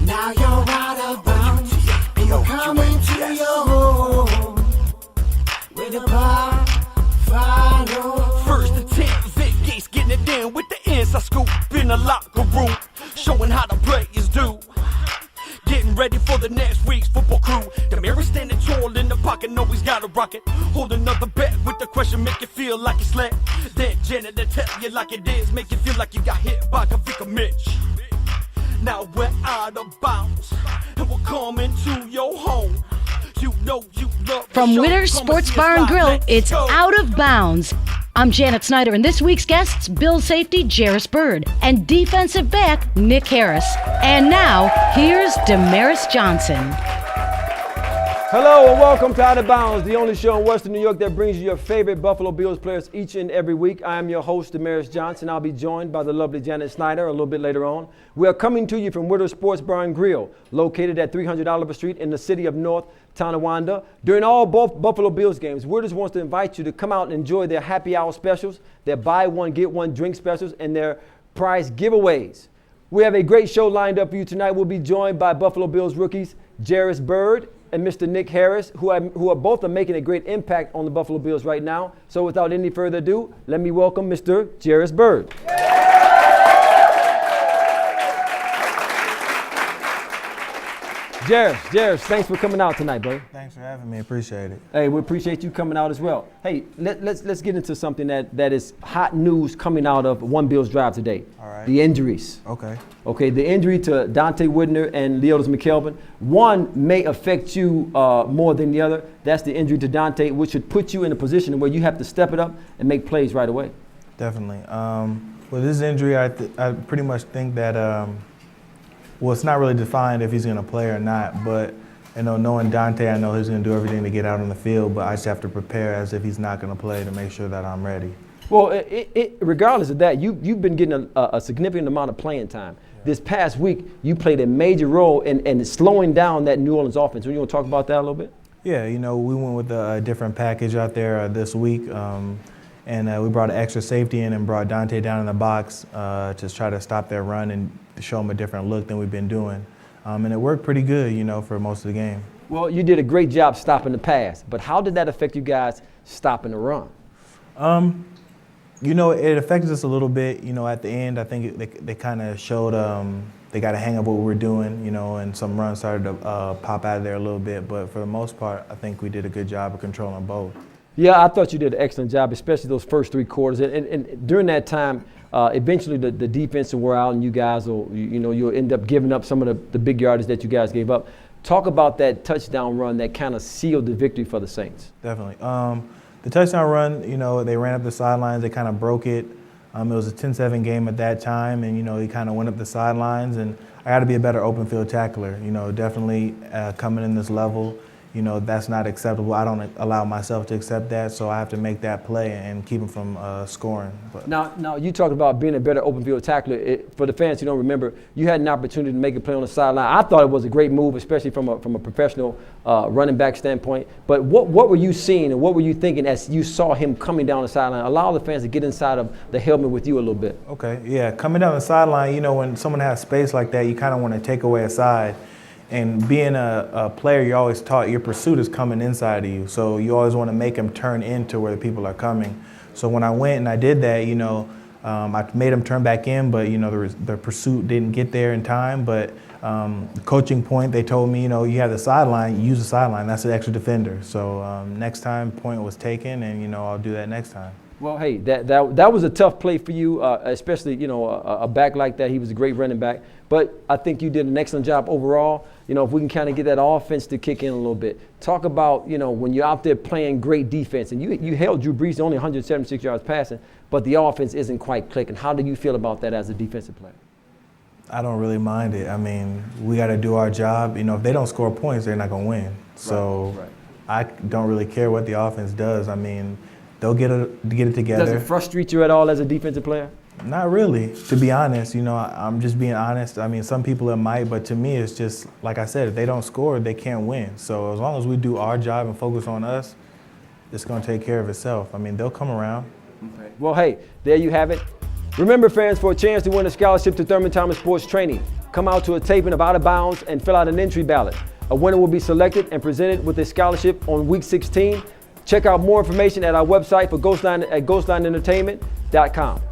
Now you're out of bounds, and we're coming to your home with a bar follow. First and 10, Vic Gates getting it in with the inside scoop in the locker room, showing how the players do. Getting ready for the next week's football crew. The mirror standing tall in the pocket, know he's got a rocket. Hold another bet with the question, make you feel like it's slant. Then janitor tell you like it is, make you feel like you got hit by Kavika Mitch. Now we're out of bounds, and we're coming to your home. You know you love From Witter's Sports Bar and Grill, it's Out of Bounds. I'm Janet Snyder, and this week's guests, Bill safety Jairus Byrd and defensive back Nick Harris. And now, here's Damaris Johnson. Hello and welcome to Out of Bounds, the only show in Western New York that brings you your favorite Buffalo Bills players each and every week. I am your host, Damaris Johnson. I'll be joined by the lovely Janet Snyder a little bit later on. We are coming to you from Witter's Sports Bar and Grill, located at 300 Oliver Street in the city of North Tonawanda. During all both Buffalo Bills games, Witter's wants to invite you to come out and enjoy their happy hour specials, their buy one, get one drink specials, and their prize giveaways. We have a great show lined up for you tonight. We'll be joined by Buffalo Bills rookies Jairus Byrd and Mr. Nick Harris, who are both making a great impact on the Buffalo Bills right now. So without any further ado, let me welcome Mr. Jairus Byrd. Jairus, thanks for coming out tonight, brother. Thanks for having me. Appreciate it. Hey, we appreciate you coming out as well. Hey, let's get into something that is hot news coming out of One Bills Drive today. All right. The injuries. Okay, the injury to Dante Whitner and Leotis McKelvin. One may affect you more than the other. That's the injury to Dante, which should put you in a position where you have to step it up and make plays right away. Definitely. With this injury, I pretty much think that well, it's not really defined if he's going to play or not, but knowing Dante, I know he's going to do everything to get out on the field, but I just have to prepare as if he's not going to play to make sure that I'm ready. Well, regardless of that, you've been getting a significant amount of playing time. Yeah. This past week, you played a major role in slowing down that New Orleans offense. You want to talk about that a little bit? Yeah, we went with a different package out there this week, and we brought an extra safety in and brought Dante down in the box to try to stop their run and show him a different look than we've been doing. And it worked pretty good, for most of the game. Well, you did a great job stopping the pass, but how did that affect you guys stopping the run? It affected us a little bit. At the end, I think they kind of showed they got a hang of what we were doing, and some runs started to pop out of there a little bit. But for the most part, I think we did a good job of controlling both. Yeah, I thought you did an excellent job, especially those first three quarters. And during that time, eventually the defense will wear out, and you guys will, you'll end up giving up some of the big yardage that you guys gave up. Talk about that touchdown run that kind of sealed the victory for the Saints. Definitely. The touchdown run, they ran up the sidelines. They kind of broke it. It was a 10-7 game at that time, and, he kind of went up the sidelines. And I got to be a better open field tackler. Definitely coming in this level, that's not acceptable. I don't allow myself to accept that, so I have to make that play and keep them from scoring. But Now you talked about being a better open field tackler. For the fans who don't remember, you had an opportunity to make a play on the sideline. I thought it was a great move, especially from a professional running back standpoint. But what were you seeing and what were you thinking as you saw him coming down the sideline? Allow the fans to get inside of the helmet with you a little bit. Okay, yeah, coming down the sideline, when someone has space like that, you kind of want to take away a side. And being a player, you're always taught your pursuit is coming inside of you. So you always want to make them turn into where the people are coming. So when I went and I did that, I made them turn back in, but, the pursuit didn't get there in time. But coaching point, they told me, you have the sideline, use the sideline. That's an extra defender. So next time, point was taken, and, I'll do that next time. Well, hey, that was a tough play for you, especially, a back like that. He was a great running back. But I think you did an excellent job overall. If we can kind of get that offense to kick in a little bit. Talk about, when you're out there playing great defense, and you held Drew Brees to only 176 yards passing, but the offense isn't quite clicking. How do you feel about that as a defensive player? I don't really mind it. I mean, we got to do our job. If they don't score points, they're not going to win. So right. I don't really care what the offense does. I mean, they'll get it together. Does it frustrate you at all as a defensive player? Not really, to be honest. I'm just being honest. I mean, some people it might, but to me, it's just, like I said, if they don't score, they can't win. So as long as we do our job and focus on us, it's going to take care of itself. I mean, they'll come around. Okay. Well, hey, there you have it. Remember, fans, for a chance to win a scholarship to Thurman Thomas Sports Training, come out to a taping of Out of Bounds and fill out an entry ballot. A winner will be selected and presented with a scholarship on week 16. Check out more information at our website for Ghostline at ghostlineentertainment.com.